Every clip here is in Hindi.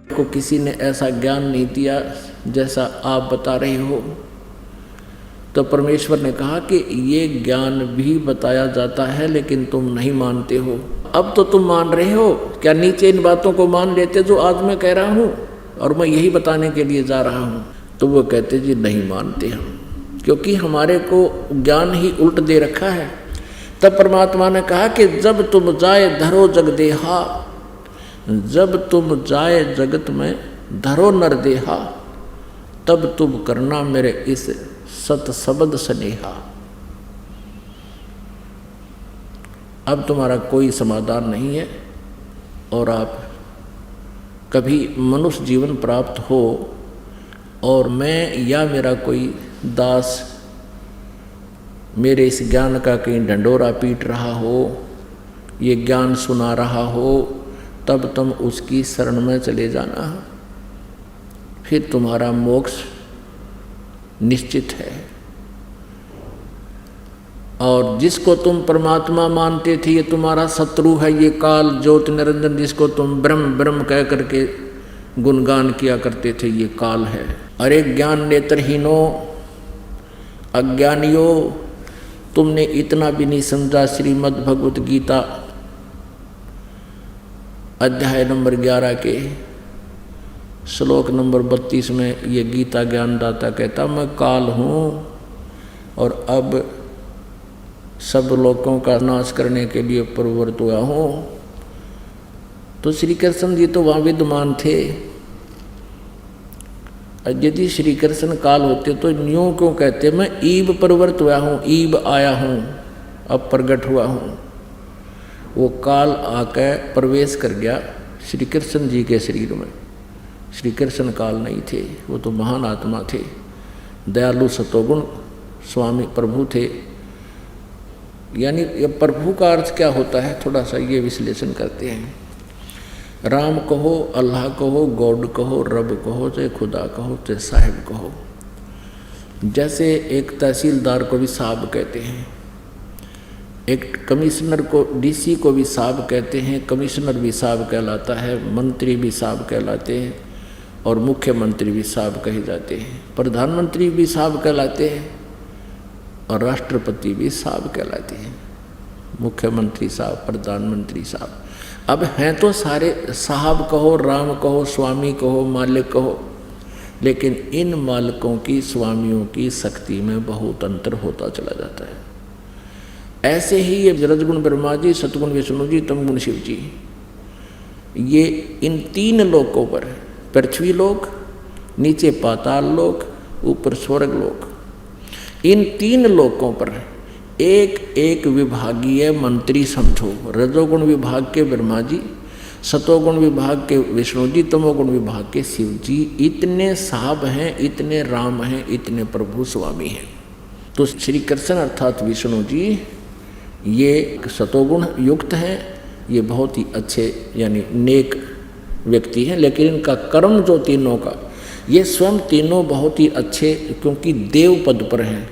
को किसी ने ऐसा ज्ञान नहीं दिया जैसा आप बता रहे हो। तो परमेश्वर ने कहा कि ये ज्ञान भी बताया जाता है लेकिन तुम नहीं मानते हो। अब तो तुम मान रहे हो, क्या नीचे इन बातों को मान लेते जो आज मैं कह रहा हूँ और मैं यही बताने के लिए जा रहा हूँ? तो वो कहते जी नहीं मानते हम, क्योंकि हमारे को ज्ञान ही उल्ट दे रखा है। तब परमात्मा ने कहा कि जब तुम जाए धरो जग देहा, जब तुम जाए जगत में धरो नर देहा, तब तुम करना मेरे इस सत शब्द स्नेहा। अब तुम्हारा कोई समाधान नहीं है और आप कभी मनुष्य जीवन प्राप्त हो और मैं या मेरा कोई दास मेरे इस ज्ञान का कहीं ढंडोरा पीट रहा हो, ये ज्ञान सुना रहा हो, तब तुम उसकी शरण में चले जाना, फिर तुम्हारा मोक्ष निश्चित है। और जिसको तुम परमात्मा मानते थे ये तुम्हारा शत्रु है, ये काल ज्योति निरंजन जिसको तुम ब्रह्म ब्रह्म कह करके गुणगान किया करते थे, ये काल है। अरे ज्ञान नेत्रहीनो अज्ञानियों, तुमने इतना भी नहीं समझा। श्रीमद् भगवत गीता अध्याय नंबर 11 के श्लोक नंबर 32 में ये गीता ज्ञानदाता कहता, मैं काल हूँ और अब सब लोगों का नाश करने के लिए प्रवृत्त हुआ हूँ। तो श्री कृष्ण जी तो वहाँ विद्यमान थे। यदि श्री कृष्ण काल होते तो न्यों क्यों कहते, मैं ईब प्रवृत्त हुआ हूँ, ईब आया हूँ, अब प्रकट हुआ हूँ। वो काल आकर प्रवेश कर गया श्री कृष्ण जी के शरीर में। श्री कृष्ण काल नहीं थे, वो तो महान आत्मा थे, दयालु सतोगुण स्वामी प्रभु थे। यानी ये प्रभु का अर्थ क्या होता है, थोड़ा सा ये विश्लेषण करते हैं। राम कहो, अल्लाह कहो, गॉड कहो, रब कहो, चाहे खुदा कहो, चाहे साहिब कहो। जैसे एक तहसीलदार को भी साहब कहते हैं, एक कमिश्नर को डीसी को भी साहब कहते हैं, कमिश्नर भी साहब कहलाता है, मंत्री भी साहब कहलाते हैं और मुख्यमंत्री भी साहब कहे जाते हैं, प्रधानमंत्री भी साहब कहलाते हैं और राष्ट्रपति भी साहब कहलाते हैं। मुख्यमंत्री साहब, प्रधानमंत्री साहब। अब हैं तो सारे साहब कहो, राम कहो, स्वामी कहो, मालिक कहो, लेकिन इन मालिकों की स्वामियों की शक्ति में बहुत अंतर होता चला जाता है। ऐसे ही ये रजगुण ब्रह्मा जी, सतगुण विष्णु जी, तमगुण शिव जी, ये इन तीन लोकों पर, पृथ्वी लोक, नीचे पाताल लोक, ऊपर स्वर्ग लोक, इन तीन लोकों पर एक एक विभागीय मंत्री समझो। रजोगुण विभाग के ब्रह्मा जी, सतोगुण विभाग के विष्णु जी, तमोगुण विभाग के शिव जी। इतने साहब हैं, इतने राम हैं, इतने प्रभु स्वामी हैं। तो श्री कृष्ण अर्थात विष्णु जी ये सतोगुण युक्त हैं, ये बहुत ही अच्छे यानी नेक व्यक्ति हैं। लेकिन इनका कर्म जो तीनों का, ये स्वयं तीनों बहुत ही अच्छे, क्योंकि देव पद पर हैं,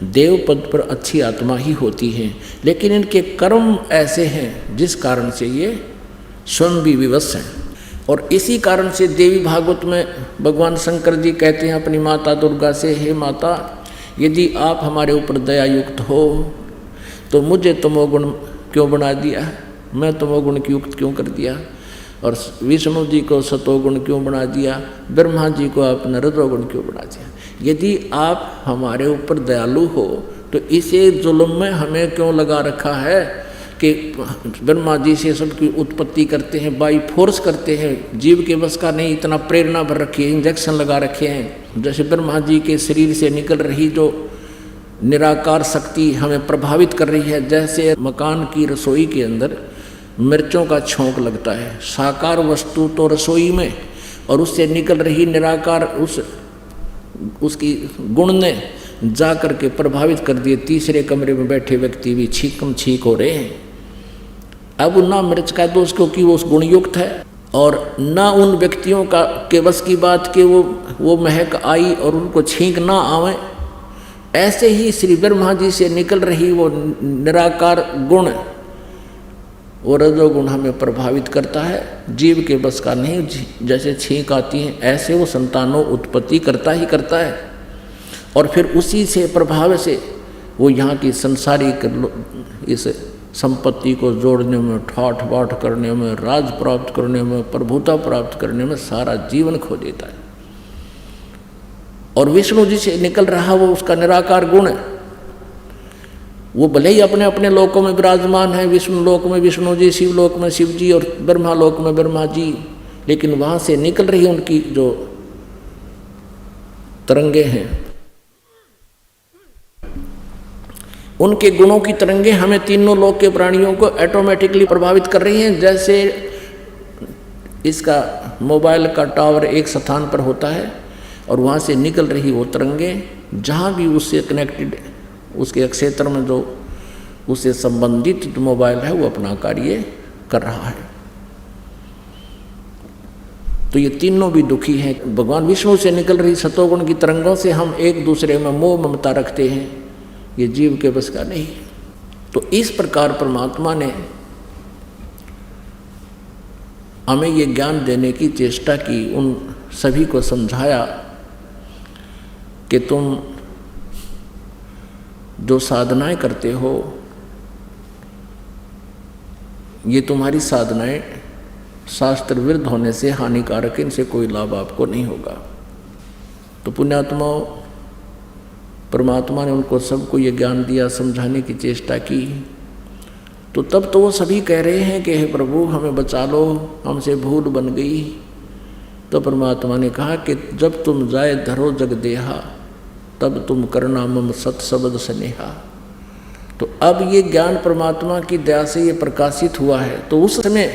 देव पद पर अच्छी आत्मा ही होती हैं, लेकिन इनके कर्म ऐसे हैं जिस कारण से ये स्वयं भी विवश हैं। और इसी कारण से देवी भागवत में भगवान शंकर जी कहते हैं अपनी माता दुर्गा से, हे माता, यदि आप हमारे ऊपर दया युक्त हो तो मुझे तमोगुण क्यों बना दिया, मैं तमोगुण की युक्त क्यों कर दिया, और विष्णु जी को सतोगुण क्यों बना दिया, ब्रह्मा जी को आपने रजोगुण क्यों बना दिया। यदि आप हमारे ऊपर दयालु हो तो इसे जुल्म में हमें क्यों लगा रखा है कि ब्रह्मा जी से सबकी उत्पत्ति करते हैं, बाई फोर्स करते हैं, जीव के बस का नहीं, इतना प्रेरणा भर रखी है, इंजेक्शन लगा रखे हैं। जैसे ब्रह्मा जी के शरीर से निकल रही जो निराकार शक्ति हमें प्रभावित कर रही है, जैसे मकान की रसोई के अंदर मिर्चों का छोंक लगता है, साकार वस्तु तो रसोई में, और उससे निकल रही निराकार उसकी गुण ने जा करके प्रभावित कर दिए। तीसरे कमरे में बैठे व्यक्ति भी छींकम छींक हो रहे हैं। अब ना मिर्च का दोष क्योंकि वो गुणयुक्त है, और ना उन व्यक्तियों का के बस की बात कि वो महक आई और उनको छींक ना आवे। ऐसे ही श्री ब्रह्मा जी से निकल रही वो निराकार गुण वो रजोगुण हमें प्रभावित करता है, जीव के बस का नहीं। जैसे छींक आती है ऐसे वो संतानों उत्पत्ति करता ही करता है, और फिर उसी से प्रभाव से वो यहाँ की संसारिक इस संपत्ति को जोड़ने में, ठाठ बाट करने में, राज प्राप्त करने में, प्रभुता प्राप्त करने में सारा जीवन खो देता है। और विष्णु जी से निकल रहा वो उसका निराकार गुण है। वो भले ही अपने अपने लोकों में विराजमान है, विष्णु लोक में विष्णु जी, शिव लोक में शिव जी और ब्रह्मा लोक में ब्रह्मा जी, लेकिन वहाँ से निकल रही उनकी जो तरंगे हैं, उनके गुणों की तरंगे हमें तीनों लोक के प्राणियों को ऑटोमेटिकली प्रभावित कर रही हैं। जैसे इसका मोबाइल का टावर एक स्थान पर होता है और वहाँ से निकल रही वो तरंगे जहाँ भी उससे कनेक्टेड, उसके क्षेत्र में जो उससे संबंधित जो मोबाइल है वो अपना कार्य कर रहा है। तो ये तीनों भी दुखी हैं। भगवान विष्णु से निकल रही सतोगुण की तरंगों से हम एक दूसरे में मोह ममता रखते हैं, ये जीव के बस का नहीं। तो इस प्रकार परमात्मा ने हमें ये ज्ञान देने की चेष्टा की, उन सभी को समझाया कि तुम जो साधनाएं करते हो, ये तुम्हारी साधनाएं शास्त्र विरुद्ध होने से हानिकारक, इनसे कोई लाभ आपको नहीं होगा। तो पुण्यात्माओं, परमात्मा ने उनको सबको ये ज्ञान दिया, समझाने की चेष्टा की। तो तब तो वो सभी कह रहे हैं कि हे प्रभु हमें बचा लो, हमसे भूल बन गई। तो परमात्मा ने कहा कि जब तुम जाए धरो जग देहा, तब तुम करना मम सत शब्द स्नेहा। तो अब ये ज्ञान परमात्मा की दया से ये प्रकाशित हुआ है। तो उस समय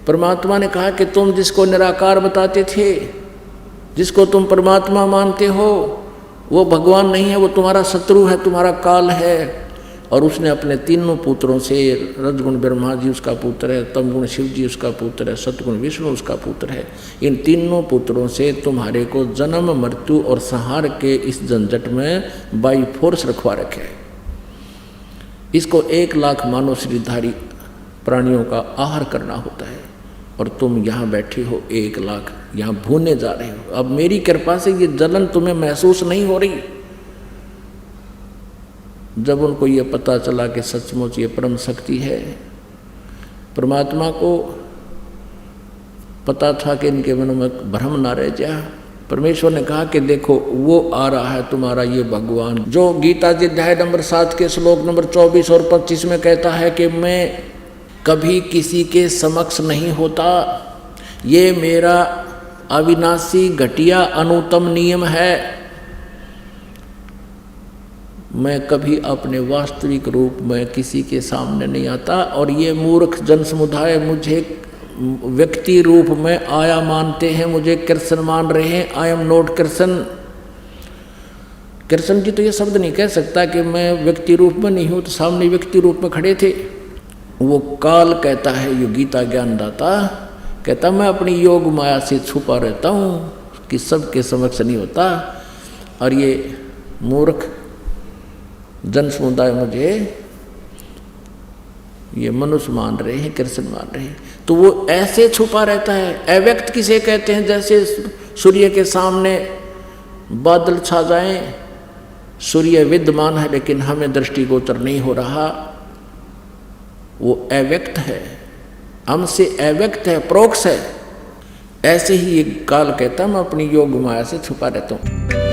परमात्मा ने कहा कि तुम जिसको निराकार बताते थे, जिसको तुम परमात्मा मानते हो, वो भगवान नहीं है, वो तुम्हारा शत्रु है, तुम्हारा काल है। और उसने अपने तीनों पुत्रों से, रजगुण ब्रह्मा जी उसका पुत्र है, तमगुण शिव जी उसका पुत्र है, सतगुण विष्णु उसका पुत्र है, इन तीनों पुत्रों से तुम्हारे को जन्म मृत्यु और संहार के इस झंझट में बाई फोर्स रखवा रखे है। इसको 1 लाख मानव शरीरधारी प्राणियों का आहार करना होता है, और तुम यहाँ बैठे हो 1 लाख यहाँ भूने जा रहे हो। अब मेरी कृपा से ये जलन तुम्हें महसूस नहीं हो रही। जब उनको ये पता चला कि सचमुच ये परम शक्ति है, परमात्मा को पता था कि इनके मन में भ्रम ना रह जाए, परमेश्वर ने कहा कि देखो वो आ रहा है तुम्हारा ये भगवान, जो गीता जी अध्याय नंबर 7 के श्लोक नंबर 24 और 25 में कहता है कि मैं कभी किसी के समक्ष नहीं होता, ये मेरा अविनाशी घटिया अनुत्तम नियम है। मैं कभी अपने वास्तविक रूप में किसी के सामने नहीं आता, और ये मूर्ख जन समुदाय मुझे व्यक्ति रूप में आया मानते हैं, मुझे कृष्ण मान रहे हैं। I am not Krishna. Krishna ji तो ये शब्द नहीं कह सकता कि मैं व्यक्ति रूप में नहीं हूँ, तो सामने व्यक्ति रूप में खड़े थे। वो काल कहता है, यो गीता ज्ञानदाता कहता मैं अपनी योग माया से छुपा रहता हूँ कि सबके समक्ष नहीं होता, और ये मूर्ख जन समुदाय मुझे ये मनुष्य मान रहे हैं, कृष्ण मान रहे हैं। तो वो ऐसे छुपा रहता है। अव्यक्त किसे कहते हैं? जैसे सूर्य के सामने बादल छा जाएं, सूर्य विद्यमान है लेकिन हमें दृष्टिगोचर नहीं हो रहा, वो अव्यक्त है, हमसे अव्यक्त है, प्रोक्ष है। ऐसे ही ये काल कहता मैं अपनी योग माया से छुपा रहता हूँ।